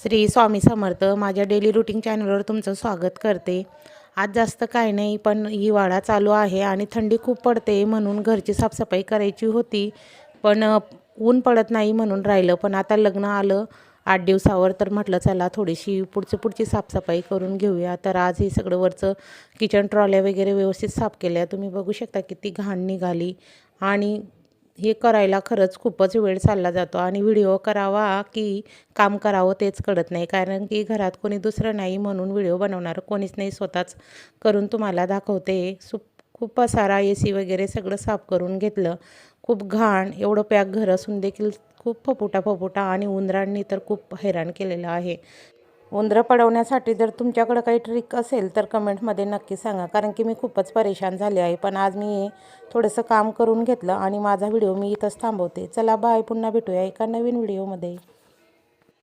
श्री स्वामी समर्थ. माझ्या daily routine चॅनलवर तुमचं स्वागत करते. आज जास्त काय नाही, पण हिवाळा चालू आहे आणि थंडी खूप पडते म्हणून घरची साफसफाई करायची होती. पण ऊन पडत नाही म्हणून राहिलं. पण आता लग्न आलं 8 दिवसावर, तर म्हटलं चला थोडीशी पुढची साफसफाई करून घेऊया. तर आज हे सगळं वरचं किचन ट्रॉल्या वगैरे व्यवस्थित साफ केल्या. तुम्ही बघू शकता किती घाण निघाली आणि हे करायला खरंच खूपच वेळ चालला जातो आणि व्हिडिओ करावा की काम करावं तेच कळत नाही. कारण की घरात कोणी दुसरं नाही म्हणून व्हिडिओ बनवणारं कोणीच नाही. स्वतःच करून तुम्हाला दाखवते. खूप पसारा AC वगैरे सगळं साफ करून घेतलं. खूप घाण एवढं पॅक घर असून देखील खूप फपुटा आणि उंदरांनी तर खूप हैराण केलेलं आहे. उंदरं पळवण्यासाठी जर तुमच्याकडं काही ट्रिक असेल तर कमेंटमध्ये नक्की सांगा. कारण की मी खूपच परेशान झाले आहे. पण आज मी थोडंसं काम करून घेतलं आणि माझा व्हिडिओ मी इथंच थांबवते. चला बाय, पुन्हा भेटूया एका नवीन व्हिडिओमध्ये.